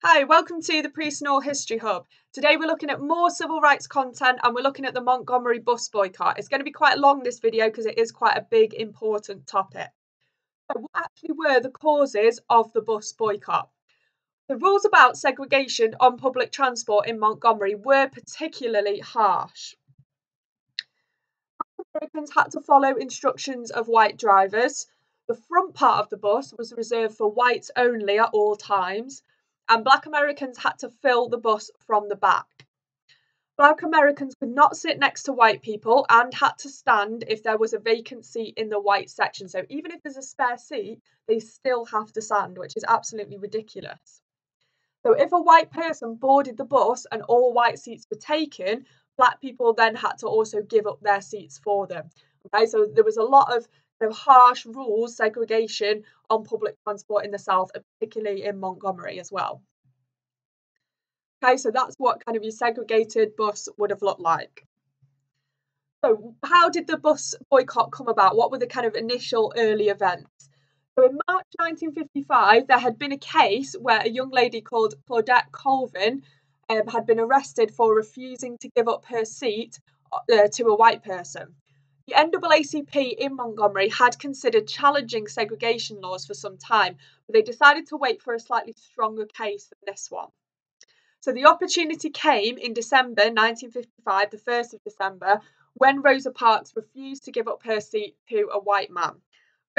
Hi, welcome to the Pre-Snore History Hub. Today we're looking at more civil rights content and we're looking at the Montgomery Bus Boycott. It's going to be quite long, this video, because it is quite a big, important topic. So what actually were the causes of the bus boycott? The rules about segregation on public transport in Montgomery were particularly harsh. Americans had to follow instructions of white drivers. The front part of the bus was reserved for whites only at all times, and Black Americans had to fill the bus from the back. Black Americans could not sit next to white people and had to stand if there was a vacant seat in the white section. So even if there's a spare seat, they still have to stand, which is absolutely ridiculous. So if a white person boarded the bus and all white seats were taken, Black people then had to also give up their seats for them. Okay, so there was a lot of harsh rules, segregation on public transport in the South, particularly in Montgomery as well. Okay, so that's what kind of your segregated bus would have looked like. So how did the bus boycott come about? What were the kind of initial early events? So in March 1955, there had been a case where a young lady called Claudette Colvin had been arrested for refusing to give up her seat to a white person. The NAACP in Montgomery had considered challenging segregation laws for some time, but they decided to wait for a slightly stronger case than this one. So the opportunity came in December 1955, the 1st of December, when Rosa Parks refused to give up her seat to a white man.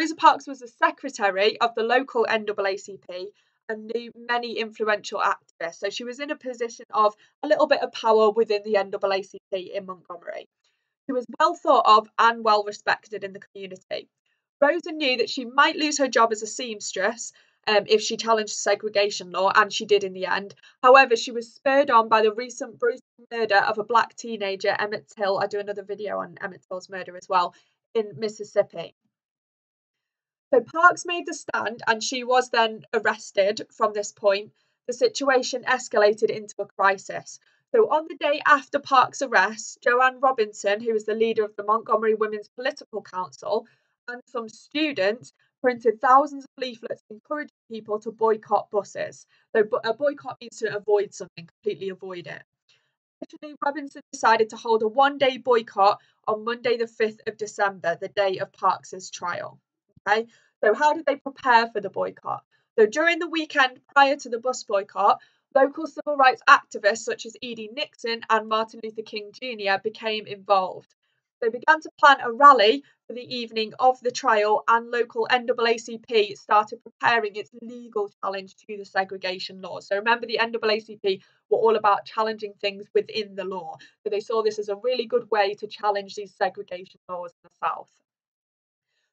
Rosa Parks was the secretary of the local NAACP and knew many influential activists. So she was in a position of a little bit of power within the NAACP in Montgomery. She was well thought of and well respected in the community. Rosa knew that she might lose her job as a seamstress if she challenged segregation law, and she did in the end. However, she was spurred on by the recent brutal murder of a Black teenager, Emmett Till. I do another video on Emmett Till's murder as well, in Mississippi. So Parks made the stand and she was then arrested. From this point, the situation escalated into a crisis. So on the day after Parks' arrest, Joanne Robinson, who was the leader of the Montgomery Women's Political Council, and some students printed thousands of leaflets encouraging people to boycott buses. So a boycott means to avoid something, completely avoid it. Initially, Robinson decided to hold a one-day boycott on Monday the 5th of December, the day of Parks' trial. Okay, so how did they prepare for the boycott? So during the weekend prior to the bus boycott, local civil rights activists such as E.D. Nixon and Martin Luther King Jr. became involved. They began to plan a rally for the evening of the trial, and local NAACP started preparing its legal challenge to the segregation laws. So remember, the NAACP were all about challenging things within the law. So they saw this as a really good way to challenge these segregation laws in the South.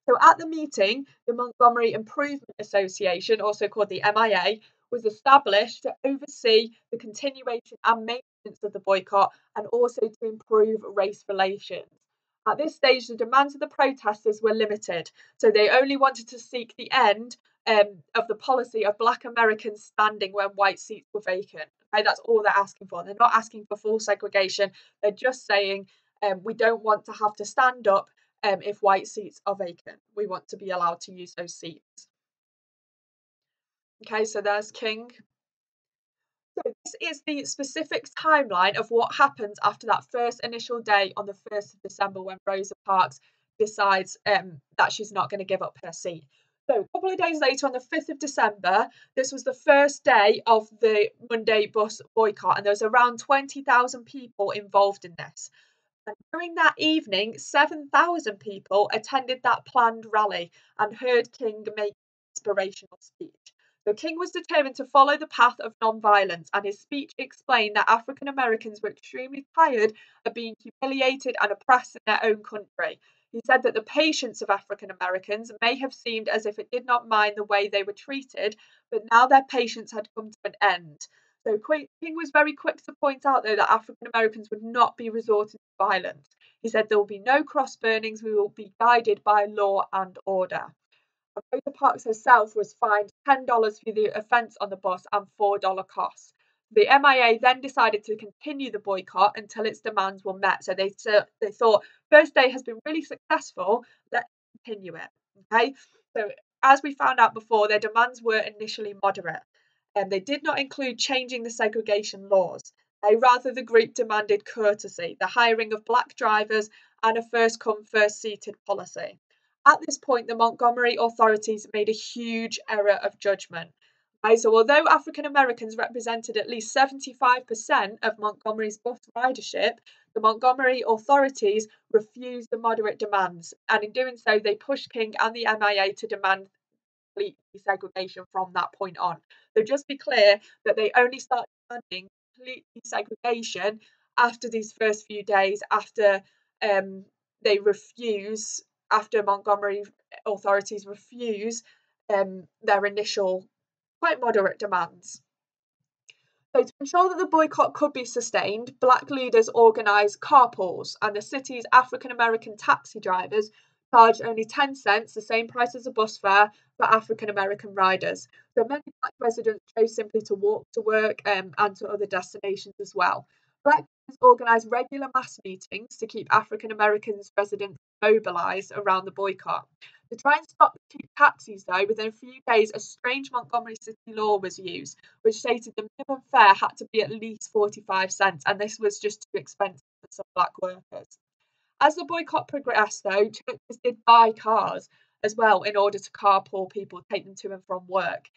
So at the meeting, the Montgomery Improvement Association, also called the MIA, was established to oversee the continuation and maintenance of the boycott and also to improve race relations. At this stage, the demands of the protesters were limited, so they only wanted to seek the end of the policy of Black Americans standing when white seats were vacant. Okay, that's all they're asking for. They're not asking for full segregation. They're just saying we don't want to have to stand up if white seats are vacant. We want to be allowed to use those seats. Okay, so there's King. So this is the specific timeline of what happens after that first initial day on the 1st of December when Rosa Parks decides that she's not going to give up her seat. So a couple of days later, on the 5th of December, this was the first day of the Monday bus boycott, and there was around 20,000 people involved in this. And during that evening, 7,000 people attended that planned rally and heard King make an inspirational speech. So King was determined to follow the path of non-violence, and his speech explained that African Americans were extremely tired of being humiliated and oppressed in their own country. He said that the patience of African Americans may have seemed as if it did not mind the way they were treated, but now their patience had come to an end. So King was very quick to point out, though, that African Americans would not be resorting to violence. He said there will be no cross burnings, we will be guided by law and order. And Rosa Parks herself was fined $10 for the offence on the bus and $4 costs. The MIA then decided to continue the boycott until its demands were met. So they thought, first day has been really successful, let's continue it. Okay, so as we found out before, their demands were initially moderate. They did not include changing the segregation laws. Rather, the group demanded courtesy, the hiring of black drivers, and a first come, first seated policy. At this point, the Montgomery authorities made a huge error of judgment. So, although African Americans represented at least 75% of Montgomery's bus ridership, the Montgomery authorities refused the moderate demands, and in doing so, they pushed King and the MIA to demand complete desegregation from that point on. So just be clear that they only start demanding complete desegregation after these first few days, after they refuse, after Montgomery authorities refuse their initial quite moderate demands. So to ensure that the boycott could be sustained, black leaders organised carpools, and the city's African American taxi drivers charged only 10 cents, the same price as a bus fare, for African American riders. So many black residents chose simply to walk to work and to other destinations as well. Black leaders organised regular mass meetings to keep African American residents mobilised around the boycott. To try and stop the cheap taxis, though, within a few days, a strange Montgomery City law was used, which stated the minimum fare had to be at least 45 cents, and this was just too expensive for some black workers. As the boycott progressed, though, churches did buy cars as well in order to carpool people, take them to and from work.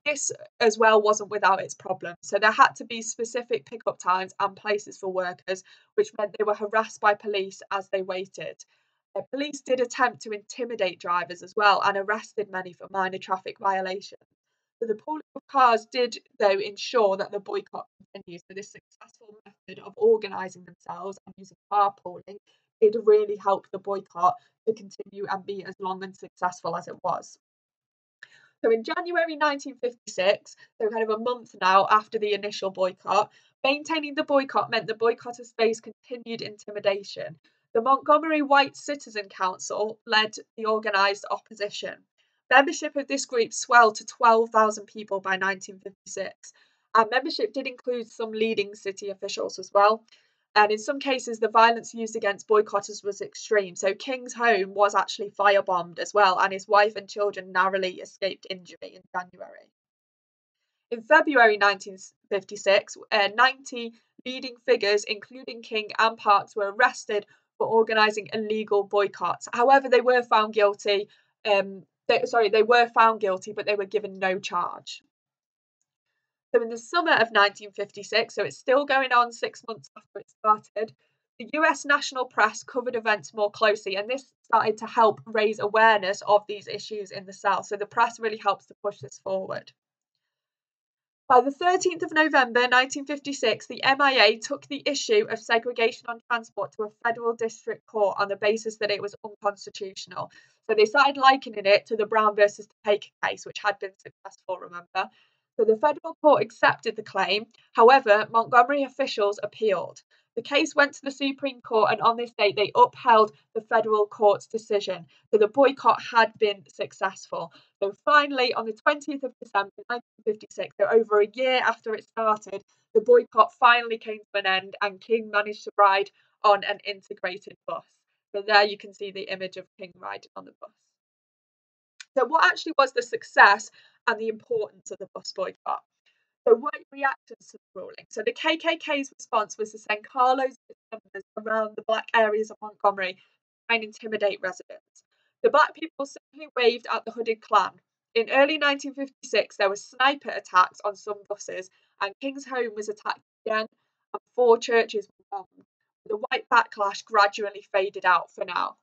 This as well wasn't without its problems. So there had to be specific pickup times and places for workers, which meant they were harassed by police as they waited. Police did attempt to intimidate drivers as well and arrested many for minor traffic violations. So the pooling of cars did, though, ensure that the boycott continues. So this successful method of organising themselves and using carpooling did really help the boycott to continue and be as long and successful as it was. So in January 1956, so kind of a month now after the initial boycott, maintaining the boycott meant the boycotters faced continued intimidation. The Montgomery White Citizen Council led the organised opposition. Membership of this group swelled to 12,000 people by 1956, and membership did include some leading city officials as well. And in some cases, the violence used against boycotters was extreme. So King's home was actually firebombed as well, and his wife and children narrowly escaped injury in January. In February 1956, 90 leading figures, including King and Parks, were arrested for organising illegal boycotts. However, they were found guilty. They were found guilty, but they were given no charge. So in the summer of 1956, so it's still going on 6 months after it started, the US national press covered events more closely, and this started to help raise awareness of these issues in the South. So the press really helps to push this forward. By the 13th of November 1956, the MIA took the issue of segregation on transport to a federal district court on the basis that it was unconstitutional. So they started likening it to the Brown versus Topeka case, which had been successful, remember. So the federal court accepted the claim. However, Montgomery officials appealed. The case went to the Supreme Court, and on this date, they upheld the federal court's decision. So the boycott had been successful. So finally, on the 20th of December 1956, so over a year after it started, the boycott finally came to an end, and King managed to ride on an integrated bus. So there you can see the image of King riding on the bus. So what actually was the success and the importance of the bus boycott? So what reactions to the ruling? So the KKK's response was to send carloads of members around the black areas of Montgomery to try and intimidate residents. The black people simply waved at the hooded Klan. In early 1956, there were sniper attacks on some buses, and King's home was attacked again, and 4 churches were bombed. The white backlash gradually faded out for now.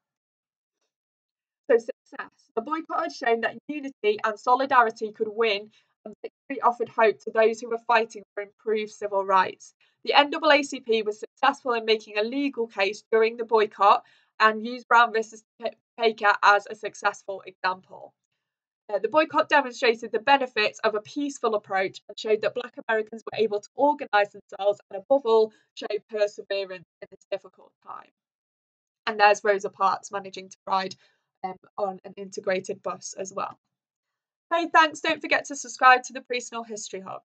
So success. The boycott had shown that unity and solidarity could win, and victory offered hope to those who were fighting for improved civil rights. The NAACP was successful in making a legal case during the boycott and used Brown versus Topeka as a successful example. The boycott demonstrated the benefits of a peaceful approach and showed that Black Americans were able to organise themselves and, above all, show perseverance in this difficult time. And there's Rosa Parks managing to ride on an integrated bus as well. Hey, thanks. Don't forget to subscribe to the Personal History Hub.